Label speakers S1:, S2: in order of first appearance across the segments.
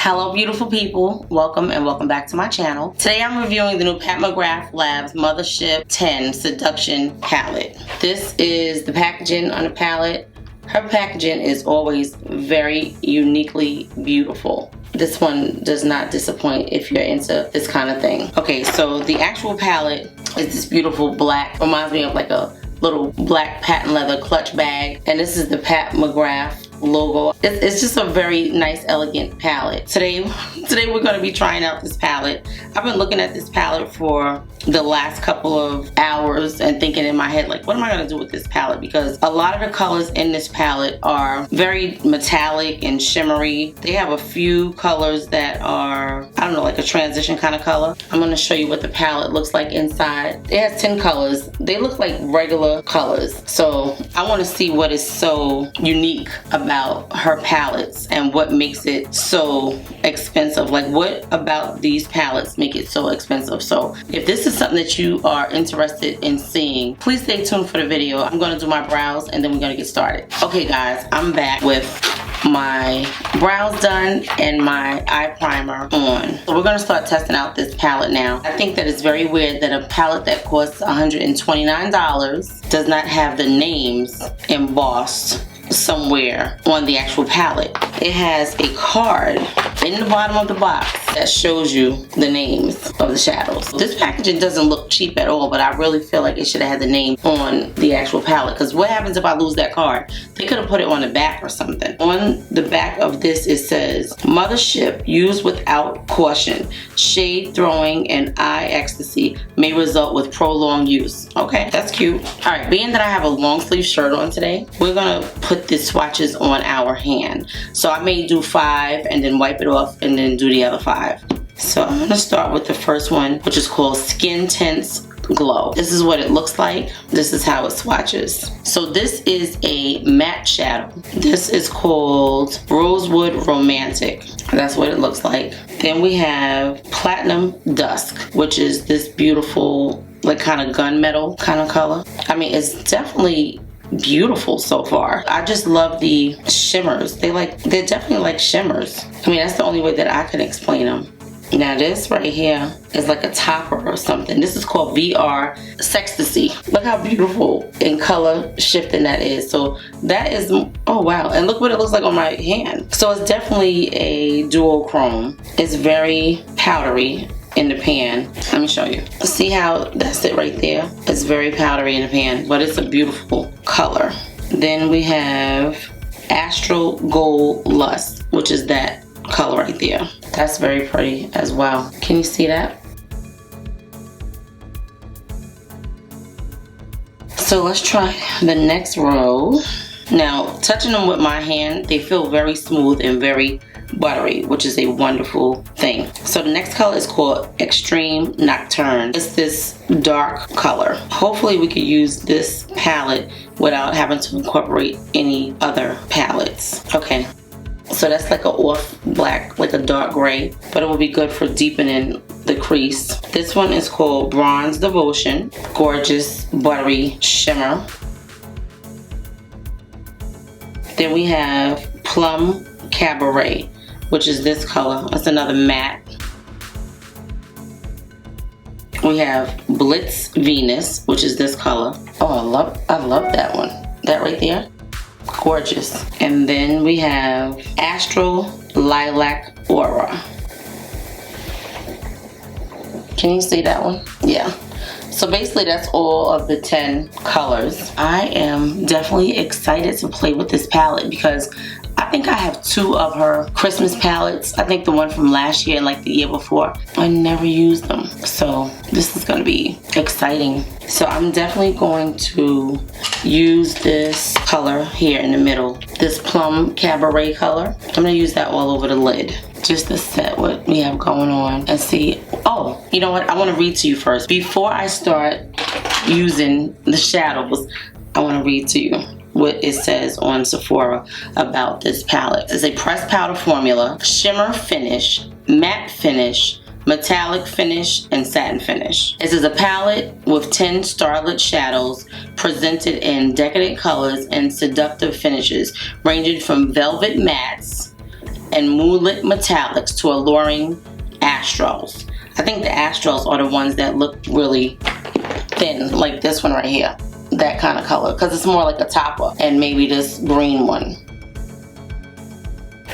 S1: Hello beautiful people, welcome and welcome back to my channel. Today I'm reviewing the new Pat McGrath Labs Mothership 10 Seduction Palette. This is the packaging on the palette. Her packaging is always very uniquely beautiful. This one does not disappoint if you're into this kind of thing. Okay, so the actual palette is this beautiful black, reminds me of like a little black patent leather clutch bag, and this is the Pat McGrath logo. It's just a very nice, elegant palette. Today we're going to be trying out this palette. I've been looking at this palette for the last couple of hours and thinking in my head, like, what am I going to do with this palette? Because a lot of the colors in this palette are very metallic and shimmery. They have a few colors that are, I don't know, like a transition kind of color. I'm going to show you what the palette looks like inside. It has 10 colors. They look like regular colors. So I want to see what is so unique about her palettes and what makes it so expensive. Like, what about these palettes make it so expensive? So if this is something that you are interested in seeing, please stay tuned for the video. I'm going to do my brows and then we're going to get started. Okay guys, I'm back with my brows done and my eye primer on. So we're going to start testing out this palette now. I think that it's very weird that a palette that costs $129 does not have the names embossed somewhere on the actual palette. It has a card in the bottom of the box that shows you the names of the shadows. This packaging doesn't look cheap at all, but I really feel like it should have had the name on the actual palette, because what happens if I lose that card? They could have put it on the back or something. On the back of this it says, Mothership, used without caution. Shade throwing and eye ecstasy may result with prolonged use. Okay, that's cute. Alright, being that I have a long sleeve shirt on today, we're gonna put the swatches on our hand. So I may do 5 and then wipe it off and then do the other 5. So I'm gonna start with the first one, which is called Skin Tints Glow. This is what it looks like. This is how it swatches. So this is a matte shadow. This is called Rosewood Romantic. That's what it looks like. Then we have Platinum Dusk, which is this beautiful, like kind of gunmetal kind of color. I mean, it's definitely beautiful so far. I just love the shimmers. They're definitely like shimmers. I mean, that's the only way that I can explain them. Now this right here is like a topper or something. This is called VR Sextasy. Look how beautiful in color shifting that is. So that is, oh wow, and look what it looks like on my hand. So it's definitely a dual chrome. It's very powdery in the pan. Let me show you. See how that's it right there? It's very powdery in the pan, but it's a beautiful color. Then we have Astral Gold Lust, which is that color right there. That's very pretty as well. Can you see that? So let's try the next row. Now, touching them with my hand, they feel very smooth and very buttery, which is a wonderful thing. So the next color is called Extreme Nocturne. It's this dark color. Hopefully we could use this palette without having to incorporate any other palettes. Okay, so that's like a off black, like a dark gray, but it will be good for deepening the crease. This one is called Bronze Devotion. Gorgeous buttery shimmer. Then we have Plum Cabaret, which is this color. That's another matte. We have Blitz Venus, which is this color. Oh, I love that one. That right there, gorgeous. And then we have Astral Lilac Aura. Can you see that one? Yeah. So basically that's all of the 10 colors. I am definitely excited to play with this palette because I think I have 2 of her Christmas palettes. I think the one from last year and like the year before. I never used them. So this is gonna be exciting. So I'm definitely going to use this color here in the middle. This Plum Cabaret color. I'm gonna use that all over the lid, just to set what we have going on and see. Oh, you know what? I want to read to you first. Before I start using the shadows, I want to read to you what it says on Sephora about this palette. It's a pressed powder formula, shimmer finish, matte finish, metallic finish, and satin finish. This is a palette with 10 starlit shadows presented in decadent colors and seductive finishes, ranging from velvet mattes and Moonlit metallics to alluring astrals. I think the astrals are the ones that look really thin, like this one right here. That kind of color, because it's more like a topper, and maybe this green one.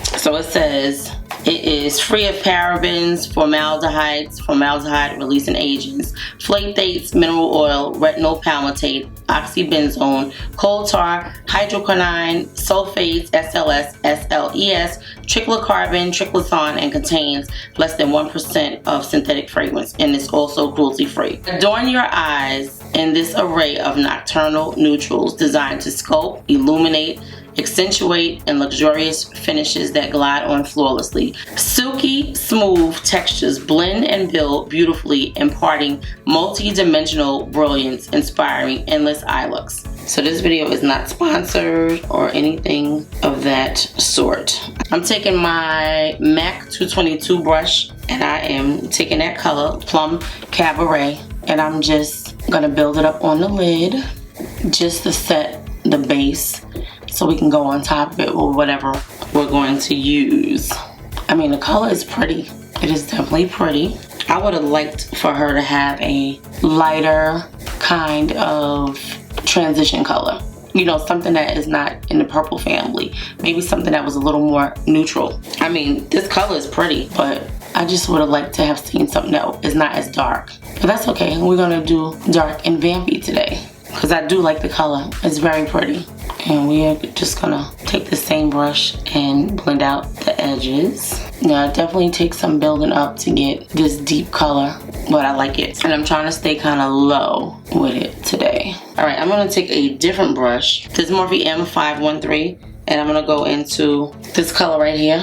S1: So it says it is free of parabens, formaldehydes, formaldehyde releasing agents, phthalates, mineral oil, retinol palmitate, oxybenzone, coal tar, hydroquinone, sulfates, SLS, SLES, triclocarbon, triclosan, and contains less than 1% of synthetic fragrance, and is also cruelty free. Adorn your eyes in this array of nocturnal neutrals designed to sculpt, illuminate, accentuate, and luxurious finishes that glide on flawlessly. Silky, smooth textures blend and build beautifully, imparting multi-dimensional brilliance, inspiring endless eye looks. So this video is not sponsored or anything of that sort. I'm taking my MAC 222 brush, and I am taking that color, Plum Cabaret, and I'm just gonna build it up on the lid just to set the base, so we can go on top of it with whatever we're going to use. I mean, the color is pretty. It is definitely pretty. I would have liked for her to have a lighter kind of transition color. You know, something that is not in the purple family. Maybe something that was a little more neutral. I mean, this color is pretty, but I just would have liked to have seen something that is not as dark. But that's okay. We're gonna do dark and vampy today, because I do like the color. It's very pretty. And we are just gonna take the same brush and blend out the edges. Now, it definitely takes some building up to get this deep color, but I like it. And I'm trying to stay kind of low with it today. All right, I'm gonna take a different brush. This is Morphe M513, and I'm gonna go into this color right here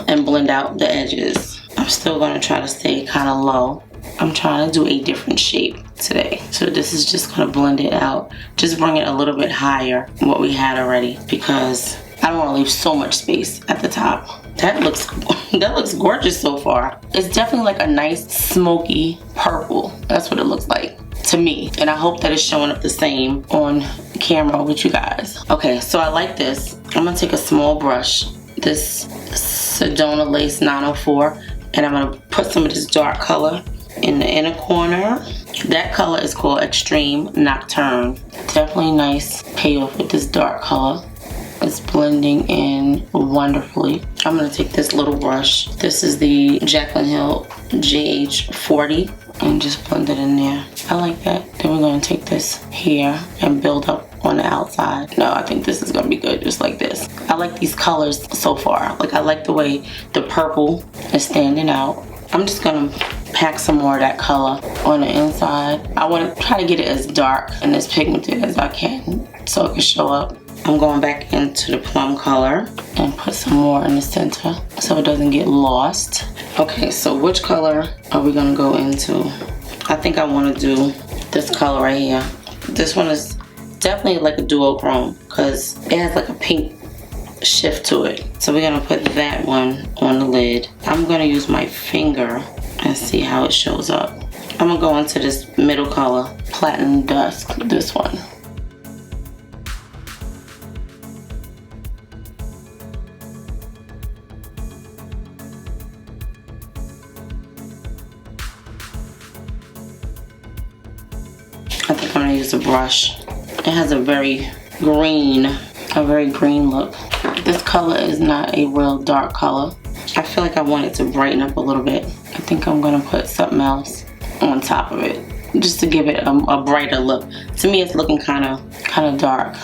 S1: and blend out the edges. I'm still gonna try to stay kind of low. I'm trying to do a different shape today. So this is just gonna blend it out. Just bring it a little bit higher than what we had already, because I don't wanna leave so much space at the top. That looks gorgeous so far. It's definitely like a nice smoky purple. That's what it looks like to me. And I hope that it's showing up the same on camera with you guys. Okay, so I like this. I'm gonna take a small brush, this Sedona Lace 904, and I'm gonna put some of this dark color in the inner corner. That color is called Extreme Nocturne. Definitely nice payoff with this dark color. It's blending in wonderfully. I'm gonna take this little brush. This is the Jaclyn Hill JH40, and just blend it in there. I like that. Then we're gonna take this here and build up on the outside. No, I think this is gonna be good just like this. I like these colors so far. Like, I like the way the purple is standing out. I'm just gonna pack some more of that color on the inside. I want to try to get it as dark and as pigmented as I can so it can show up. I'm going back into the plum color and put some more in the center so it doesn't get lost. Okay, so which color are we gonna go into? I think I want to do this color right here. This one is definitely like a duochrome because it has like a pink shift to it. So we're gonna put that one on the lid. I'm gonna use my finger and see how it shows up. I'm gonna go into this middle color, Platinum Dusk, this one. I think I'm gonna use a brush. It has a very green look. This color is not a real dark color. I feel like I want it to brighten up a little bit. I think I'm gonna put something else on top of it just to give it a brighter look. To me, it's looking kind of dark.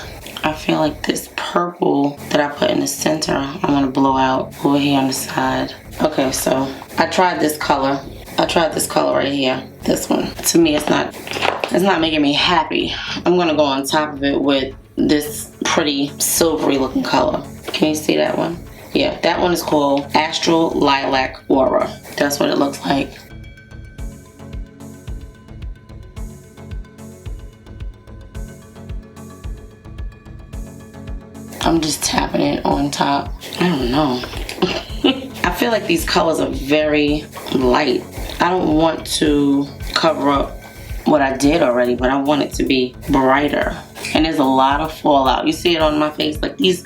S1: I feel like this purple that I put in the center, I'm gonna blow out over here on the side. Okay, so I tried this color. I tried this color right here. This one. To me, it's not making me happy. I'm gonna go on top of it with this pretty silvery looking color. Can you see that one? Yeah, that one is called Astral Lilac Aura. That's what it looks like. I'm just tapping it on top. I don't know. I feel like these colors are very light. I don't want to cover up what I did already, but I want it to be brighter. And there's a lot of fallout. You see it on my face? Like, these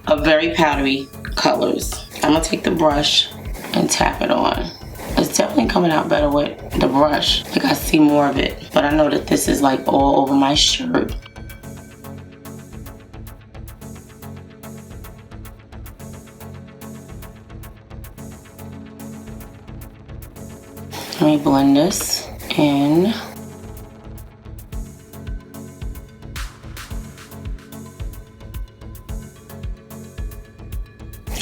S1: are very powdery colors. I'm gonna take the brush and tap it on. It's definitely coming out better with the brush. Like I see more of it, but I know that this is like all over my shirt. Let me blend this in.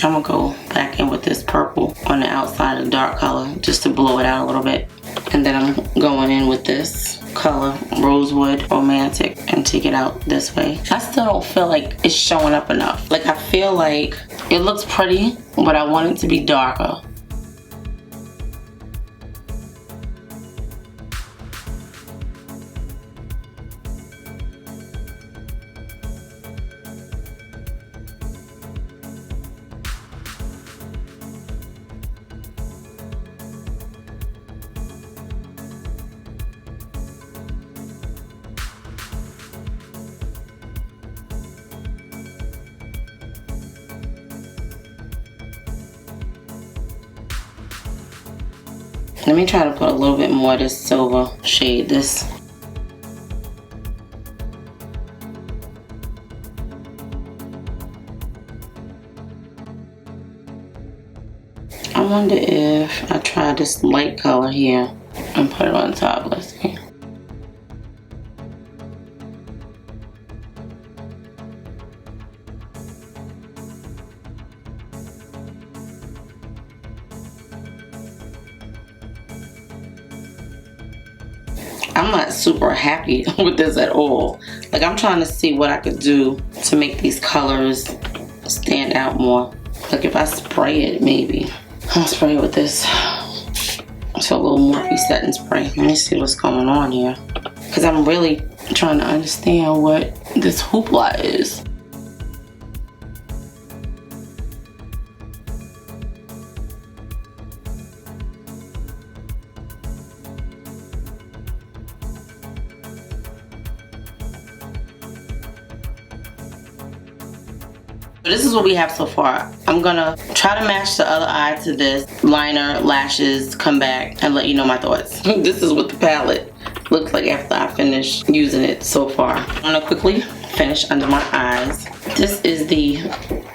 S1: I'm gonna go back in with this purple on the outside of the dark color just to blow it out a little bit. And then I'm going in with this color, Rosewood Romantic, and take it out this way. I still don't feel like it's showing up enough. Like I feel like it looks pretty, but I want it to be darker. Let me try to put a little bit more of this silver shade. This. I wonder if I try this light color here and put it on top. Let's see. I'm not super happy with this at all. Like I'm trying to see what I could do to make these colors stand out more. Like if I spray it, maybe. I'll spray it with this. It's a little Morphe setting spray. Let me see what's going on here. Because I'm really trying to understand what this hoopla is. This is what we have so far. I'm gonna try to match the other eye to this. Liner, lashes, come back, and let you know my thoughts. This is what the palette looks like after I finish using it so far. I'm gonna quickly finish under my eyes. This is the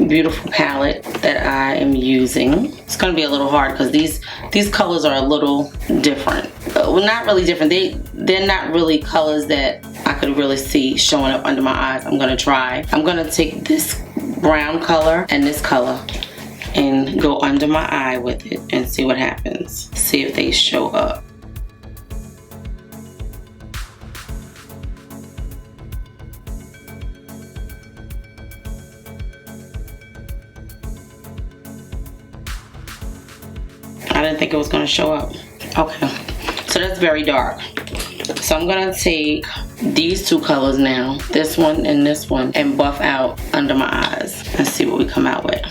S1: beautiful palette that I am using. It's gonna be a little hard because these colors are a little different. Well, not really different. They're not really colors that I could really see showing up under my eyes. I'm gonna try. I'm gonna take this brown color and this color and go under my eye with it and see what happens. See if they show up. I didn't think it was gonna show up. Okay, so that's very dark. So I'm gonna take these two colors now, this one and this one, and buff out under my eyes and see what we come out with.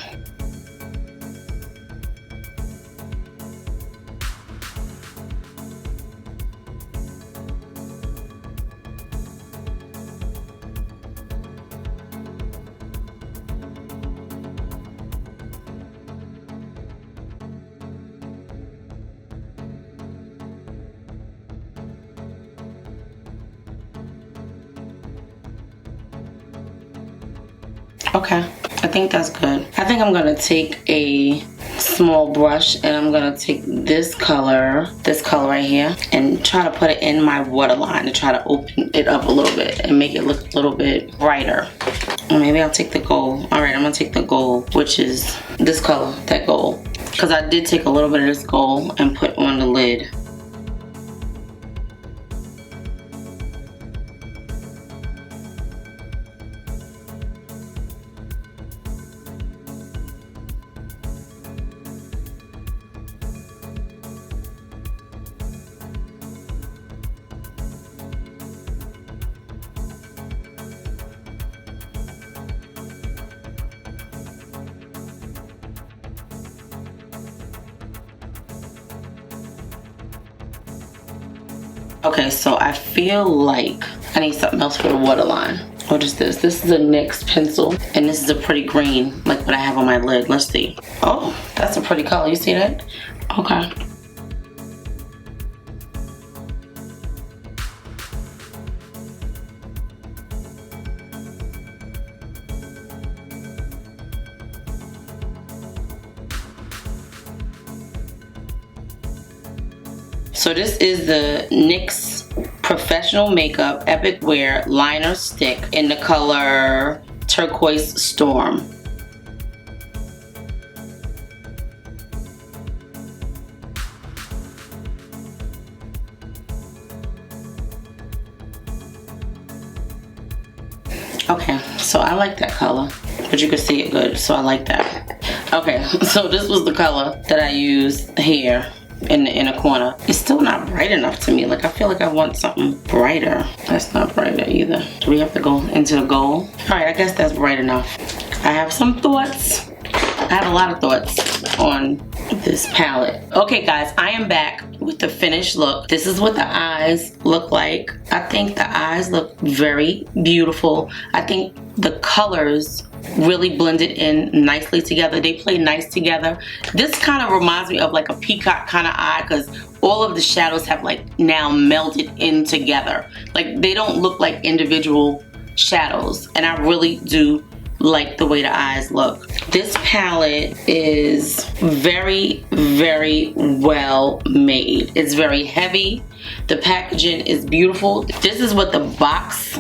S1: Okay, I think that's good. I think I'm gonna take a small brush and I'm gonna take this color right here, and try to put it in my waterline to try to open it up a little bit and make it look a little bit brighter. Or maybe I'll take the gold. All right, I'm gonna take the gold, which is this color, that gold. Because I did take a little bit of this gold and put on the lid. Okay, so I feel like I need something else for the waterline. What is this? This is a NYX pencil, and this is a pretty green, like what I have on my lid. Let's see. Oh, that's a pretty color. You see that? Okay. So this is the NYX Professional Makeup Epic Wear Liner Stick in the color Turquoise Storm. Okay, so I like that color, but you can see it good, so I like that. Okay, so this was the color that I used here in the inner corner. It's still not bright enough to me. Like, I feel like I want something brighter. That's not brighter either. Do we have to go into the gold? All right, I guess that's bright enough. I have some thoughts. I have a lot of thoughts on this palette. Okay guys, I am back with the finished look. This is what the eyes look like. I think the eyes look very beautiful. I think the colors really blended in nicely together. They play nice together. This kind of reminds me of like a peacock kind of eye, because all of the shadows have like now melded in together. Like, they don't look like individual shadows, and I really do like the way the eyes look. This palette is very, very well made. It's very heavy. The packaging is beautiful. This is what the box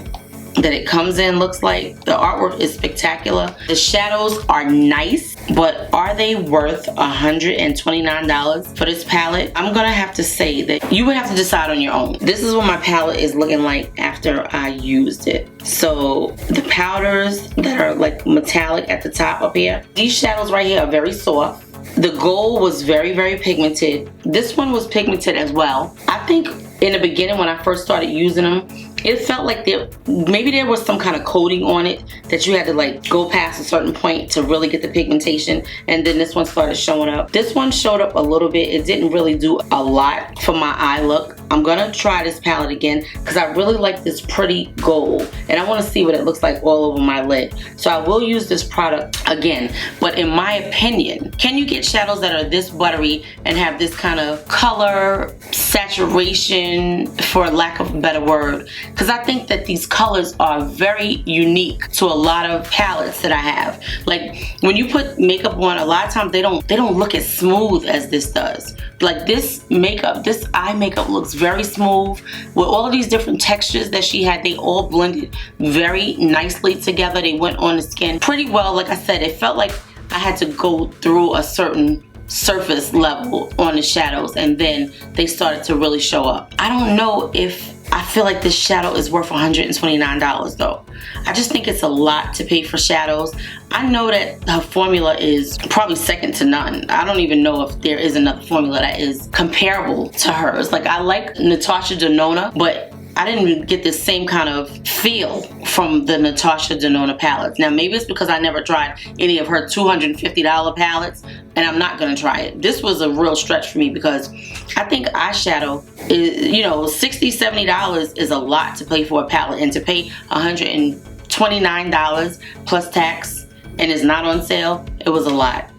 S1: that it comes in looks like. The artwork is spectacular. The shadows are nice, but are they worth $129 for this palette? I'm gonna have to say that you would have to decide on your own. This is what my palette is looking like after I used it. So the powders that are like metallic at the top up here, these shadows right here are very soft. The gold was very, very pigmented. This one was pigmented as well. I think in the beginning when I first started using them, it felt like maybe there was some kind of coating on it that you had to like go past a certain point to really get the pigmentation, and then this one started showing up. This one showed up a little bit. It didn't really do a lot for my eye look. I'm gonna try this palette again because I really like this pretty gold, and I want to see what it looks like all over my lid. So I will use this product again, but in my opinion, can you get shadows that are this buttery and have this kind of color saturation, for lack of a better word? Because I think that these colors are very unique to a lot of palettes that I have. Like, when you put makeup on, a lot of times they don't look as smooth as this does. Like, this makeup, this eye makeup looks very smooth with all of these different textures that she had. They all blended very nicely together. They went on the skin pretty well. Like I said, it felt like I had to go through a certain surface level on the shadows, and then they started to really show up. I don't know if I feel like this shadow is worth $129 though. I just think it's a lot to pay for shadows. I know that her formula is probably second to none. I don't even know if there is another formula that is comparable to hers. Like, I like Natasha Denona, but I didn't get the same kind of feel from the Natasha Denona palettes. Now, maybe it's because I never tried any of her $250 palettes, and I'm not gonna try it. This was a real stretch for me because I think eyeshadow is, you know, $60, $70 is a lot to pay for a palette, and to pay $129 plus tax and it's not on sale, it was a lot.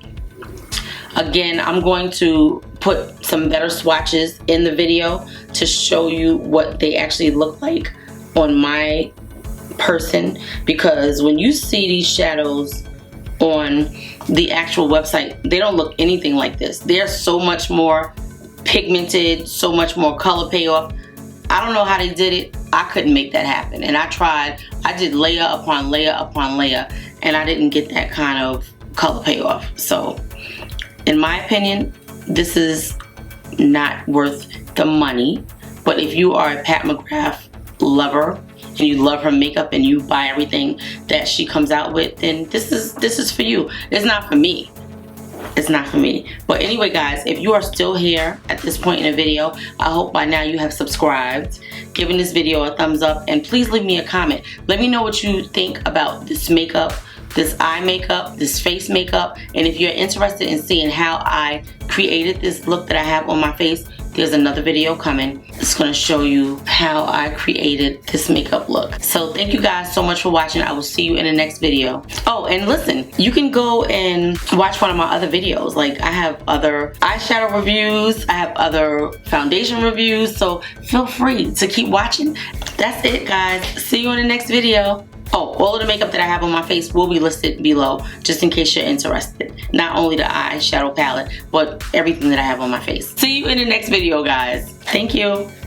S1: Again, I'm going to put some better swatches in the video to show you what they actually look like on my person, because when you see these shadows on the actual website, they don't look anything like this. They're so much more pigmented, so much more color payoff. I don't know how they did it. I couldn't make that happen, and I tried. I did layer upon layer upon layer, and I didn't get that kind of color payoff. So in my opinion, this is not worth the money. But if you are a Pat McGrath lover and you love her makeup and you buy everything that she comes out with, then this is for you. It's not for me. It's not for me. But anyway, guys, if you are still here at this point in the video, I hope by now you have subscribed, given this video a thumbs up, and please leave me a comment. Let me know what you think about this makeup, this eye makeup, this face makeup, and if you're interested in seeing how I created this look that I have on my face, there's another video coming. It's gonna show you how I created this makeup look. So thank you guys so much for watching. I will see you in the next video. Oh, and listen, you can go and watch one of my other videos. Like, I have other eyeshadow reviews, I have other foundation reviews, so feel free to keep watching. That's it, guys. See you in the next video. Oh, all of the makeup that I have on my face will be listed below, just in case you're interested. Not only the eyeshadow palette, but everything that I have on my face. See you in the next video, guys. Thank you.